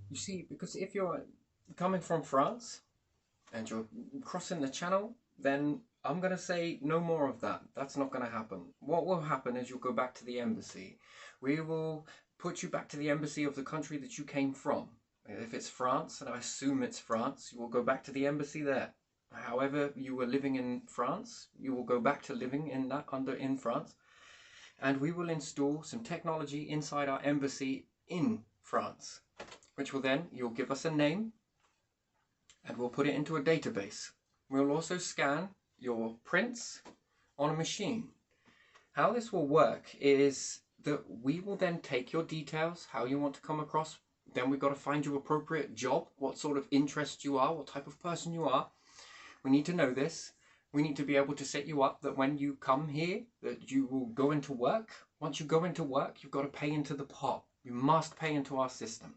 You see, because if you're coming from France and you're crossing the channel, then I'm going to say no more of that. That's not going to happen. What will happen is you'll go back to the embassy. We will put you back to the embassy of the country that you came from. If it's France, and I assume it's France, you will go back to the embassy there. However you were living in France, you will go back to living in France, and we will install some technology inside our embassy in France, which will then, you'll give us a name, and we'll put it into a database. We'll also scan your prints on a machine. How this will work is that we will then take your details, how you want to come across. Then we've got to find you appropriate job, what sort of interest you are, what type of person you are. We need to know this. We need to be able to set you up that when you come here, that you will go into work. Once you go into work, you've got to pay into the pot. You must pay into our system.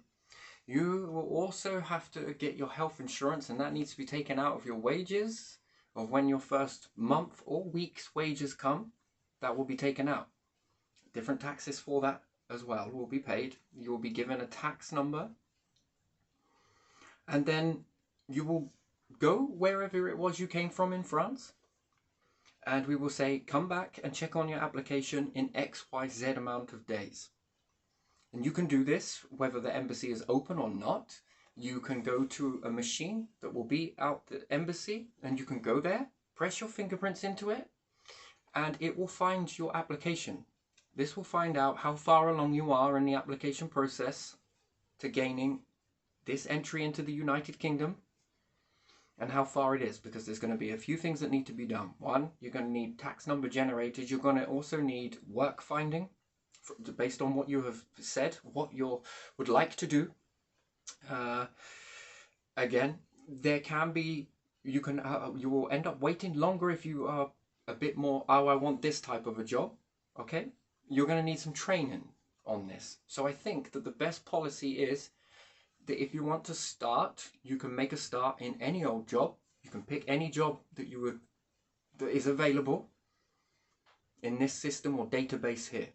You will also have to get your health insurance, and that needs to be taken out of your wages, of when your first month or week's wages come. That will be taken out. Different taxes for that as well will be paid. You will be given a tax number, and then you will go wherever it was you came from in France, and we will say come back and check on your application in XYZ amount of days. And you can do this whether the embassy is open or not. You can go to a machine that will be out the embassy, and you can go there, press your fingerprints into it, and it will find your application. This will find out how far along you are in the application process to gaining this entry into the United Kingdom, and how far it is, because there's going to be a few things that need to be done. One, you're going to need tax number generators. You're going to also need work finding, based on what you have said, what you would like to do. Again, there can be, you will end up waiting longer if you are a bit more, oh, I want this type of a job. Okay, you're going to need some training on this. So I think that the best policy is that if you want to start, you can make a start in any old job. You can pick any job that is available in this system or database here.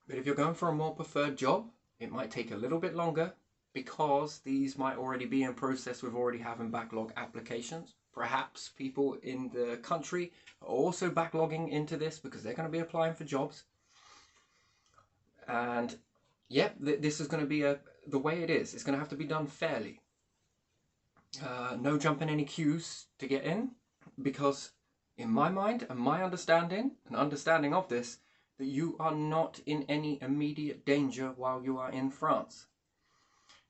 But if you're going for a more preferred job, it might take a little bit longer, because these might already be in process with already having backlog applications. Perhaps people in the country are also backlogging into this because they're going to be applying for jobs. And yeah, this is going to be the way it is. It's going to have to be done fairly. No jumping any queues to get in, because in my mind and my understanding of this, that you are not in any immediate danger while you are in France.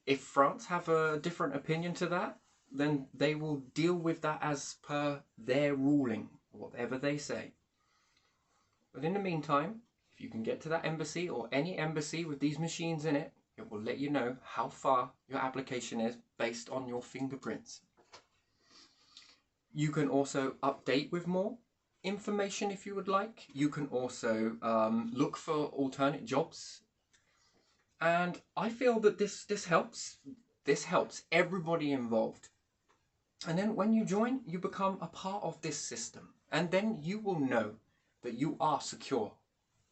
If France have a different opinion to that, then they will deal with that as per their ruling, whatever they say. But in the meantime, if you can get to that embassy or any embassy with these machines in it, it will let you know how far your application is based on your fingerprints. You can also update with more information if you would like. You can also look for alternate jobs. And I feel that this helps. This helps everybody involved. And then when you join, you become a part of this system. And then you will know that you are secure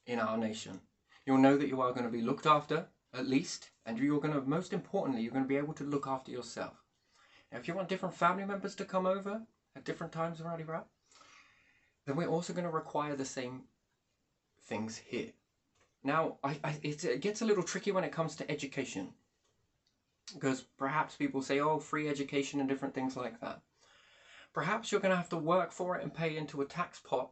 in our nation. You'll know that you are going to be looked after, at least. And you're going to, most importantly, you're going to be able to look after yourself. Now, if you want different family members to come over at different times around Iraq, then we're also going to require the same things here. Now, it gets a little tricky when it comes to education, because perhaps people say, oh, free education and different things like that. Perhaps you're going to have to work for it and pay into a tax pot,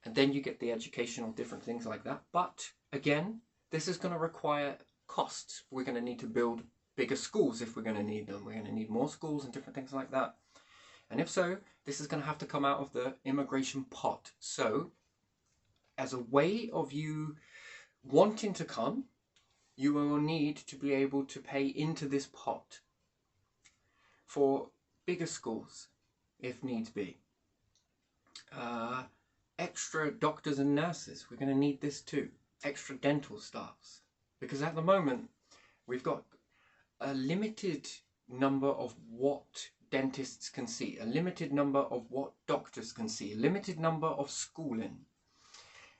and then you get the education or different things like that. But again, this is going to require costs. We're going to need to build bigger schools if we're going to need them. We're going to need more schools and different things like that. And if so, this is going to have to come out of the immigration pot. So, as a way of you wanting to come, you will need to be able to pay into this pot for bigger schools, if needs be. Extra doctors and nurses, we're going to need this too. Extra dental staffs. Because at the moment, we've got a limited number of what dentists can see, a limited number of what doctors can see, a limited number of schooling.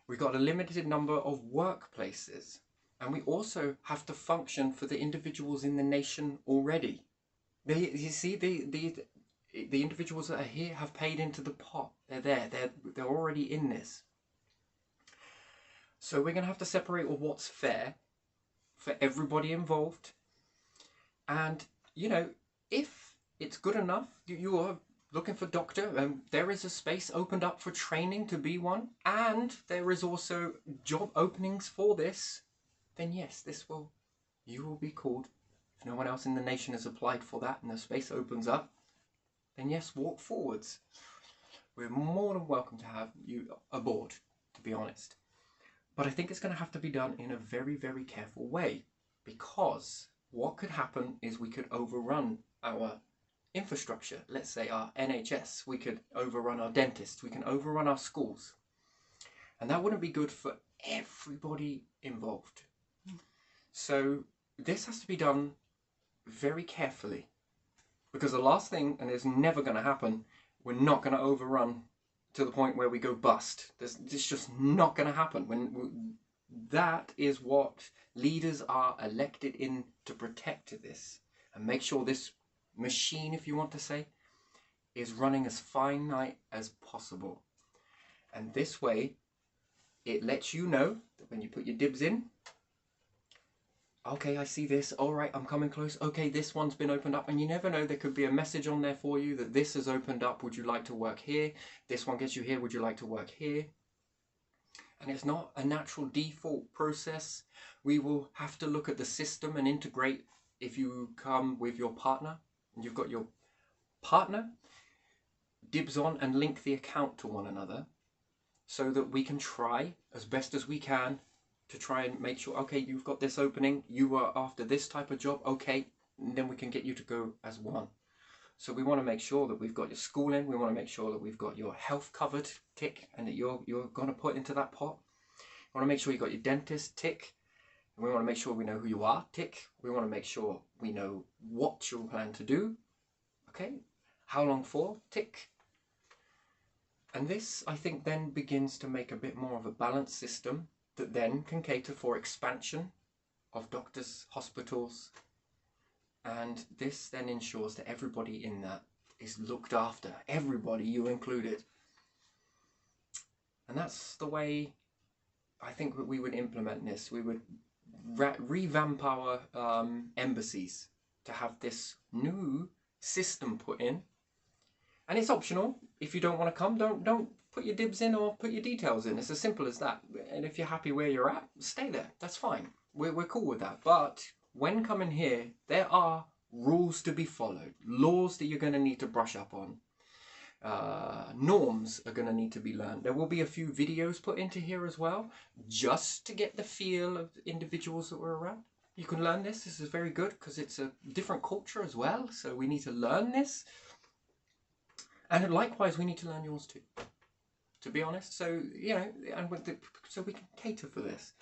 We've got a limited number of workplaces. And we also have to function for the individuals in the nation already. You see, the individuals that are here have paid into the pot. They're there. They're already in this. So we're going to have to separate what's fair for everybody involved. And, you know, if it's good enough, you are looking for doctor, and there is a space opened up for training to be one, and there is also job openings for this, then yes, you will be called. If no one else in the nation has applied for that and the space opens up, then yes, walk forwards. We're more than welcome to have you aboard, to be honest. But I think it's going to have to be done in a very, very careful way, because what could happen is we could overrun our infrastructure. Let's say our NHS, we could overrun our dentists, we can overrun our schools. And that wouldn't be good for everybody involved. So this has to be done very carefully, because the last thing, and it's never going to happen, we're not going to overrun to the point where we go bust. It's just not going to happen. That is what leaders are elected in to protect this and make sure this machine, if you want to say, is running as finite as possible. And this way, it lets you know that when you put your dibs in, okay, I see this, all right, I'm coming close, okay, this one's been opened up, and you never know, there could be a message on there for you that this has opened up, would you like to work here? This one gets you here, would you like to work here? And it's not a natural default process. We will have to look at the system and integrate. If you come with your partner, and you've got your partner, dibs on and link the account to one another, so that we can try as best as we can to try and make sure, okay, you've got this opening, you are after this type of job, okay, and then we can get you to go as one. So we want to make sure that we've got your schooling, we want to make sure that we've got your health covered, tick, and that you're going to put into that pot. We want to make sure you've got your dentist, tick, and we want to make sure we know who you are, tick. We want to make sure we know what you plan to do, okay, how long for, tick. And this, I think, then begins to make a bit more of a balanced system that then can cater for expansion of doctors, hospitals, and this then ensures that everybody in that is looked after, everybody, you included. And that's the way I think that we would implement this. We would revamp our embassies to have this new system put in. And it's optional. If you don't want to come, don't put your dibs in or put your details in. It's as simple as that. And if you're happy where you're at, stay there. That's fine. We're cool with that. But when coming here, there are rules to be followed. Laws that you're going to need to brush up on. Norms are going to need to be learned. There will be a few videos put into here as well, just to get the feel of the individuals that were around. You can learn this. This is very good because it's a different culture as well. So we need to learn this. And likewise, we need to learn yours too, to be honest. So, you know, so we can cater for this.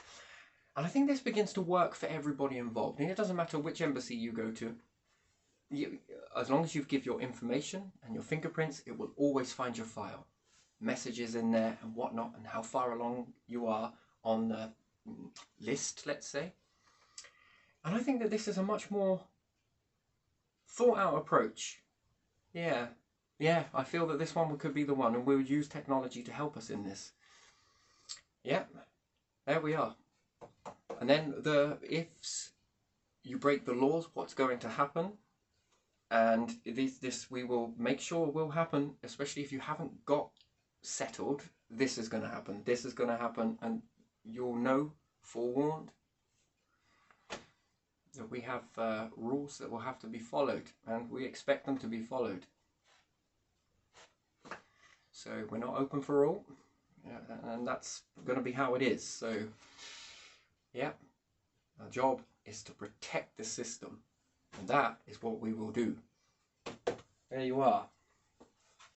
And I think this begins to work for everybody involved. And it doesn't matter which embassy you go to. As long as you give your information and your fingerprints, it will always find your file. Messages in there and whatnot, and how far along you are on the list, let's say. And I think that this is a much more thought out approach. Yeah, I feel that this one could be the one, and we would use technology to help us in this. Yeah, there we are. And then the ifs, you break the laws, what's going to happen? And this we will make sure will happen, especially if you haven't got settled. This is going to happen, this is going to happen, and you'll know, forewarned, that we have rules that will have to be followed, and we expect them to be followed. So we're not open for all, and that's going to be how it is. So, yeah, our job is to protect the system, and that is what we will do. There you are.